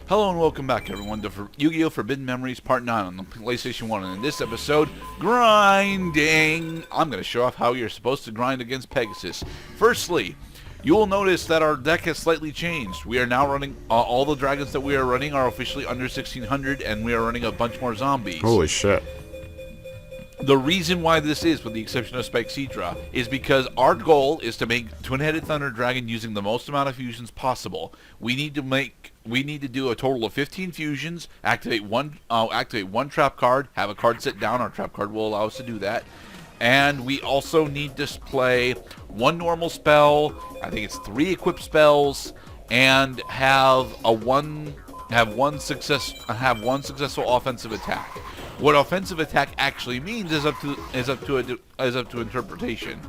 Hello and welcome back, everyone, to Yu-Gi-Oh! Forbidden Memories Part 9 on the PlayStation 1. And in this episode, grinding! I'm going to show off how you're supposed to grind against Pegasus. Firstly, you will notice that our deck has slightly changed. We are now running, all the dragons that we are running are officially under 1600, and we are running a bunch more zombies. Holy shit. The reason why this is, with the exception of Spikecedra, is because our goal is to make Twin-Headed Thunder Dragon using the most amount of fusions possible. We need to do a total of 15 fusions, activate one trap card, have a card sit down. Our trap card will allow us to do that. And we also need to play one normal spell, I think it's 3 equipped spells, and have one successful offensive attack. What offensive attack actually means is up to interpretation.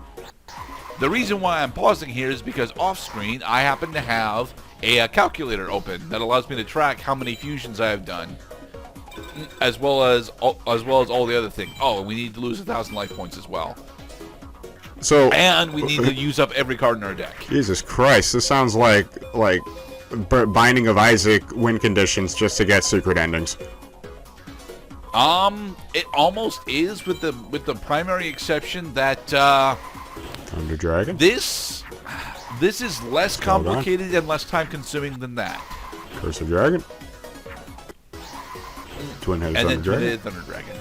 The reason why I'm pausing here is because off screen I happen to have a calculator open that allows me to track how many fusions I have done, as well as all the other things. Oh, and we need to lose 1,000 life points as well. And we need to use up every card in our deck. Jesus Christ, this sounds like Binding of Isaac win conditions just to get secret endings. It almost is, with the primary exception that Thunder Dragon. This is less complicated and less time consuming than that. Curse of Dragon. Twin-Headed Thunder Dragon.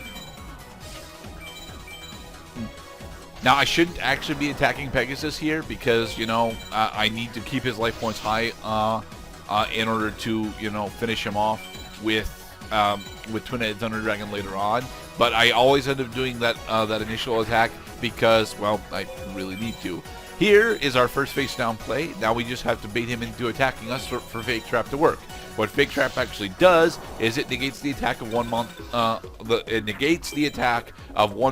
Now I shouldn't actually be attacking Pegasus here because I need to keep his life points high in order to finish him off with Twin-Headed Thunder Dragon later on, but I always end up doing that initial attack because, well, I really need to. Here is our first face down play. Now we just have to bait him into attacking us for Fake Trap to work. What Fake Trap actually does is it negates the attack of one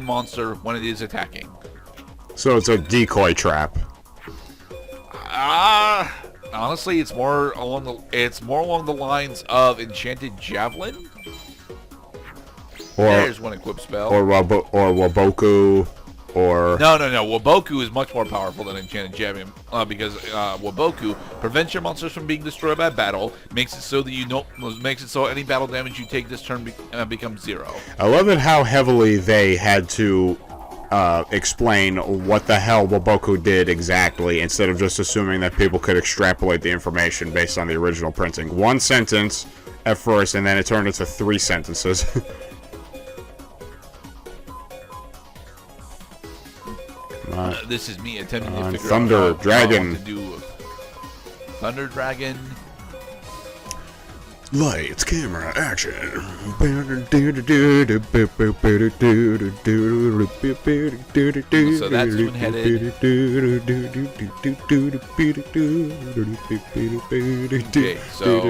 monster when it is attacking. So it's a decoy trap. Honestly, it's more along the lines of Enchanted Javelin. There's one equipped spell. Or Waboku, or... No. Waboku is much more powerful than Enchanted Javelin because Waboku prevents your monsters from being destroyed by battle, makes it so any battle damage you take this turn becomes 0. I love it how heavily they had to explain what the hell Waboku did exactly, instead of just assuming that people could extrapolate the information based on the original printing. One sentence at first, and then it turned into 3 sentences. This is me attempting to figure Thunder out Dragon. How to do Thunder Dragon. Lights, camera, action. So that's Twin-Headed. Okay, so go.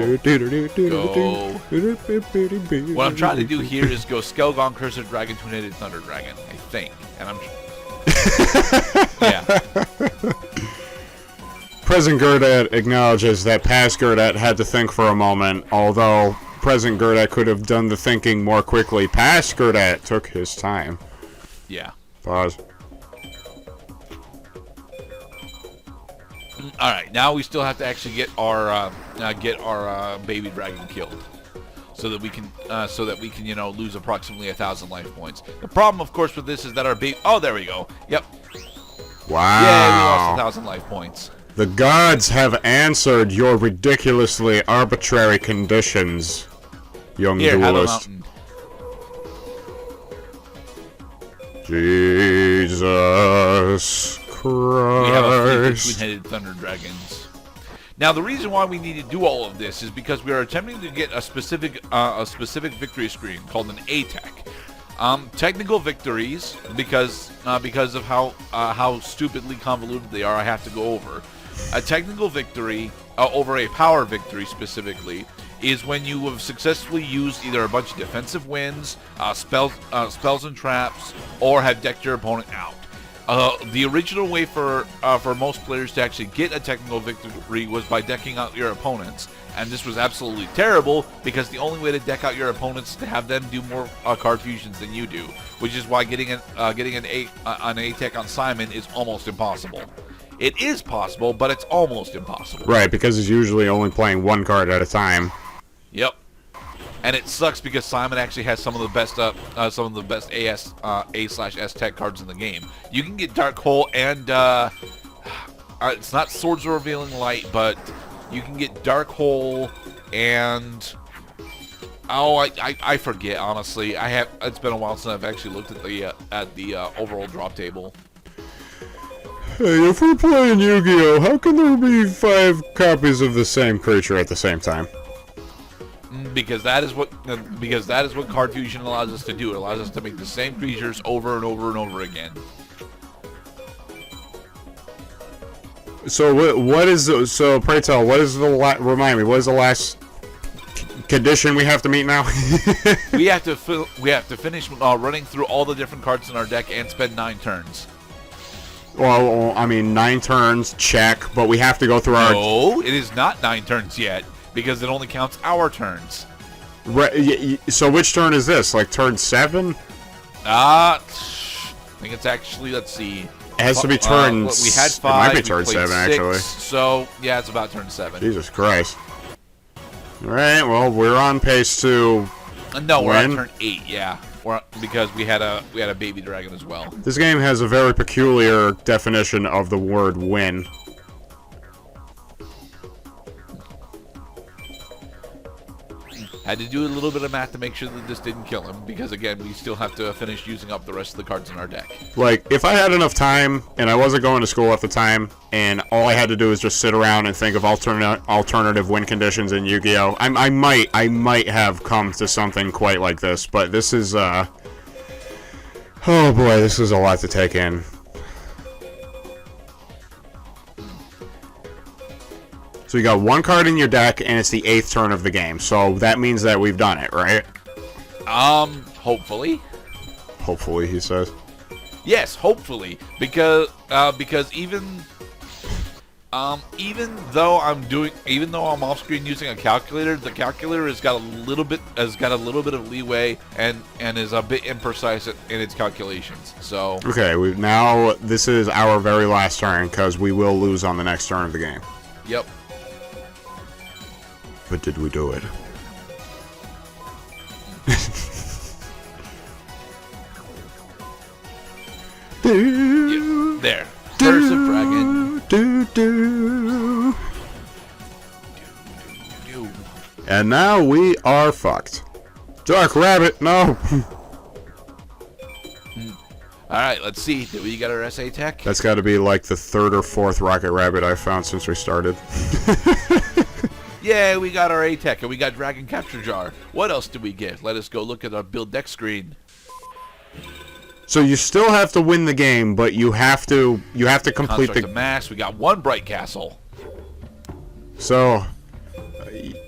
What I'm trying to do here is go Skelgon, Curse of Dragon, Twin-Headed Thunder Dragon, I think. And I'm... yeah. Present Gerdat acknowledges that past Gerdat had to think for a moment, although present Gerdat could have done the thinking more quickly. Past Gerdat took his time. Yeah. Pause. All right, now we still have to actually get our baby dragon killed, so that we can lose approximately 1,000 life points. The problem, of course, with this is that our baby... Oh, there we go. Yep. Wow. Yeah, we lost 1,000 life points. The gods have answered your ridiculously arbitrary conditions, young duelist. Jesus Christ. We have a fleet of Twin-Headed Thunder Dragons. Now, the reason why we need to do all of this is because we are attempting to get a specific victory screen called an A-Tec. Technical victories, because of how stupidly convoluted they are, I have to go over. A technical victory over a power victory specifically is when you have successfully used either a bunch of defensive wins, spells and traps, or have decked your opponent out. The original way for most players to actually get a technical victory was by decking out your opponents, and this was absolutely terrible because the only way to deck out your opponents is to have them do more card fusions than you do, which is why getting an A-Tec on Simon is almost impossible. It is possible, but it's almost impossible. Right, because he's usually only playing one card at a time. Yep. And it sucks because Simon actually has some of the best A/S-Tec cards in the game. You can get Dark Hole and it's not Swords of Revealing Light, but you can get Dark Hole and I forget, honestly. It's been a while since I've actually looked at the overall drop table. Hey, if we're playing Yu-Gi-Oh, how can there be 5 copies of the same creature at the same time? Because that is what card fusion allows us to do. It allows us to make the same creatures over and over and over again. So pray tell, what is remind me, what is the last condition we have to meet now? we have to finish running through all the different cards in our deck and spend 9 turns. Well, I mean, 9 turns, check, but we have to go through our... No, it is not 9 turns yet, because it only counts our turns. Right, so which turn is this? Like turn 7? I think it's actually, let's see. It has to be turn... we had 5, it might be turn 7, 6, actually. So, yeah, it's about turn 7. Jesus Christ. Alright, well, we're on pace to... No, we're win. on turn 8, yeah. Because we had a baby dragon as well. This game has a very peculiar definition of the word win. Had to do a little bit of math to make sure that this didn't kill him, because again, we still have to finish using up the rest of the cards in our deck. Like, if I had enough time, and I wasn't going to school at the time, and all I had to do was just sit around and think of alternative win conditions in Yu-Gi-Oh! I might have come to something quite like this, but this is, oh boy, this is a lot to take in. So you got 1 card in your deck, and it's the 8th turn of the game. So that means that we've done it, right? Hopefully. Hopefully, he says. Yes, hopefully, because even though I'm off screen using a calculator, the calculator has got a little bit of leeway and is a bit imprecise in its calculations. So okay, this is our very last turn because we will lose on the next turn of the game. Yep. But did we do it? Yep. There. Curse of Dragon. And now we are fucked. Dark Rabbit, no! Alright, let's see. Did we get our A-Tec? That's got to be like the 3rd or 4th Rocket Rabbit I've found since we started. Yeah, we got our A-Tec and we got Dragon Capture Jar. What else did we get? Let us go look at our build deck screen. So you still have to win the game, but you have to complete Construct of Max. We got 1 Bright Castle. So,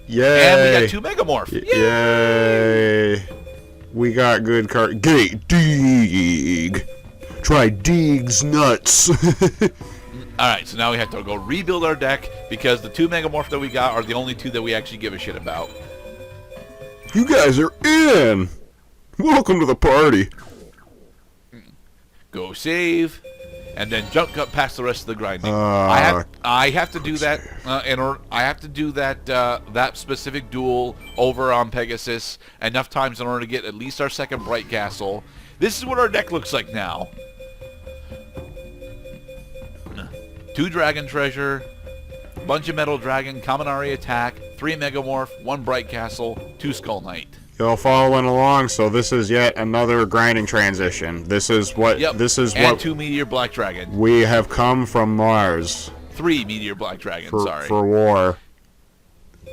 yay! And we got 2 Megamorph. Yay! We got good card. Deeg. Try Deeg's nuts. Alright, so now we have to go rebuild our deck because the 2 Megamorph that we got are the only 2 that we actually give a shit about. You guys are in! Welcome to the party. Go save, and then jump cut past the rest of the grinding. I have to do that I have to do that specific duel over on Pegasus enough times in order to get at least our 2nd Bright Castle. This is what our deck looks like now. 2 Dragon Treasure, bunch of Metal Dragon, Commentaries attack, 3 Megamorph, 1 Bright Castle, 2 Skull Knight. Y'all following along, so this is yet another grinding transition. This is what and 2 Meteor Black Dragon. We have come from Mars. 3 Meteor Black Dragon, sorry. For war.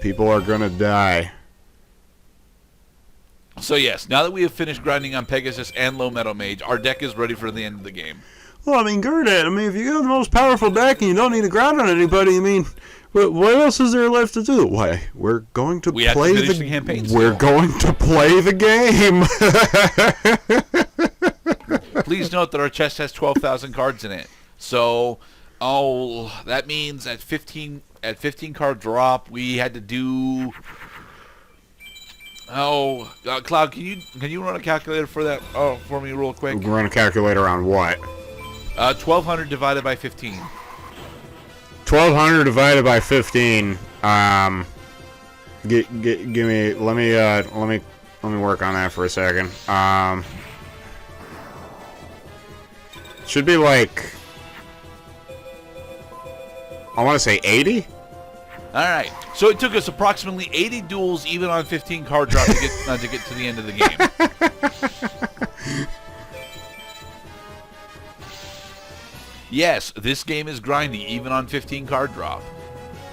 People are gonna die. So yes, now that we have finished grinding on Pegasus and Low Metal Mage, our deck is ready for the end of the game. Well, I mean, Gerdat, if you got the most powerful deck and you don't need to grind on anybody, I mean, what else is there left to do? Why, we're going to play the campaign. We're going to play the game. Please note that our chest has 12,000 cards in it. So, that means at 15 card drop, we had to do. Cloud, can you run a calculator for that? For me real quick. Run a calculator on what? 1,200 divided by 15. 1,200 divided by 15. Give me. Let me work on that for a second. Should be like, I want to say 80. All right. So it took us approximately 80 duels, even on 15 card drop, to get to the end of the game. Yes, this game is grindy, even on 15 card drop.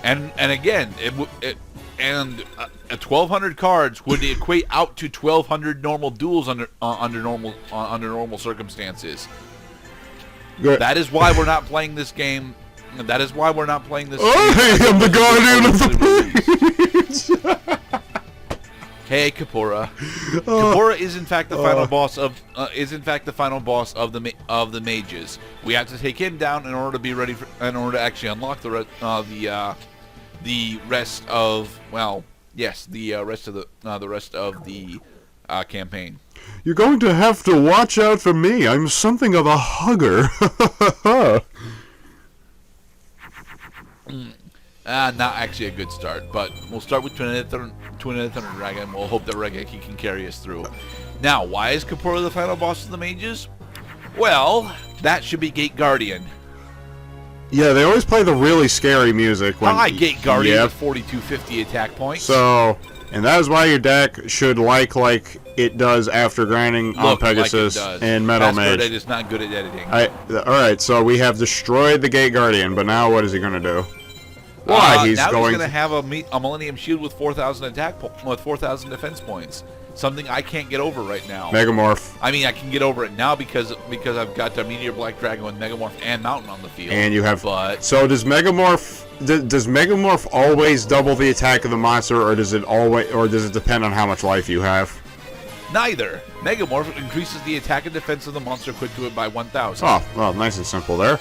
And again, 1,200 cards would equate out to 1,200 normal duels under normal circumstances. Good. That is why we're not playing this game. That is why we're not playing this game. I am the guardian of the place. Hey, Kapora. Kapora is in fact the final boss of the mages. We have to take him down in order to be ready in order to actually unlock the rest of the rest of the campaign. You're going to have to watch out for me. I'm something of a hugger. Not actually a good start, but we'll start with Twin Thunder Dragon. We'll hope that Regeki can carry us through. Now, why is Kapora the final boss of the mages? Well, that should be Gate Guardian. Yeah, they always play the really scary music. Hi, Gate Guardian with 4250 attack points. So, and that is why your deck should like it does after grinding on Pegasus and Metal Mage. Gerdat is not good at editing. Alright, so we have destroyed the Gate Guardian, but now what is he going to do? Why? He's going to have a Millennium Shield with 4,000 with 4,000 defense points. Something I can't get over right now. Megamorph. I mean, I can get over it now because I've got the Meteor Black Dragon with Megamorph and Mountain on the field. And you have. But so does Megamorph? Does Megamorph always double the attack of the monster, or does it depend on how much life you have? Neither. Megamorph increases the attack and defense of the monster equipped to it by 1,000. Oh, well, nice and simple there.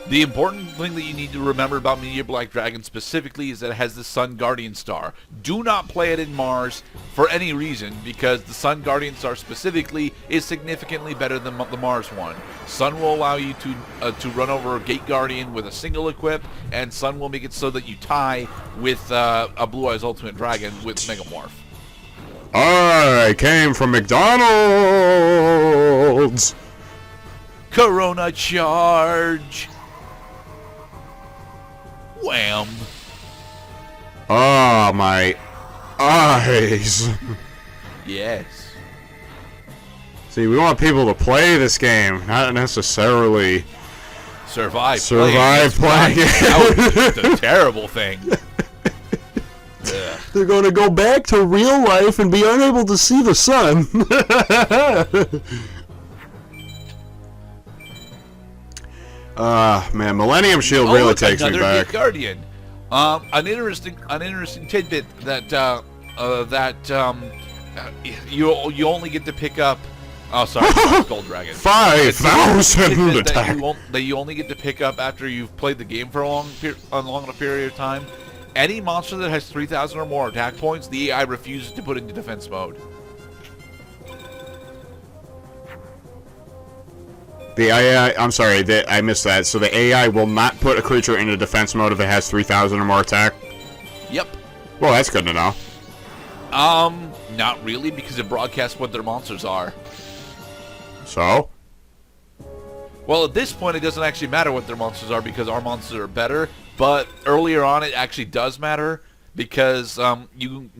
The important thing that you need to remember about Meteor Black Dragon specifically is that it has the Sun Guardian Star. Do not play it in Mars for any reason, because the Sun Guardian Star specifically is significantly better than the Mars one. Sun will allow you to run over Gate Guardian with a single equip, and Sun will make it so that you tie with a Blue Eyes Ultimate Dragon with Megamorph. I came from McDonald's. Corona charge. Wham! Ah, my eyes. Yes. See, we want people to play this game, not necessarily survive playing it. That was a terrible thing. They're going to go back to real life and be unable to see the sun. Man, Millennium Shield really takes me back. Gate Guardian. An interesting tidbit that you only get to pick up. Oh, sorry, Gold Dragon. 5,000 attack. That you only get to pick up after you've played the game for a long period of time. Any monster that has 3,000 or more attack points, the AI refuses to put into defense mode. The AI, I'm sorry, I missed that. So the AI will not put a creature into defense mode if it has 3,000 or more attack? Yep. Well, that's good to know. Not really, because it broadcasts what their monsters are. So? Well, at this point, it doesn't actually matter what their monsters are because our monsters are better. But earlier on, it actually does matter because you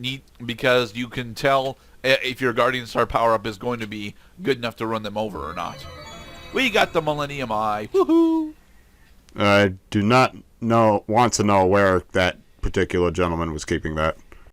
can tell if your Guardian Star power-up is going to be good enough to run them over or not. We got the Millennium Eye. Woohoo! I do not want to know where that particular gentleman was keeping that.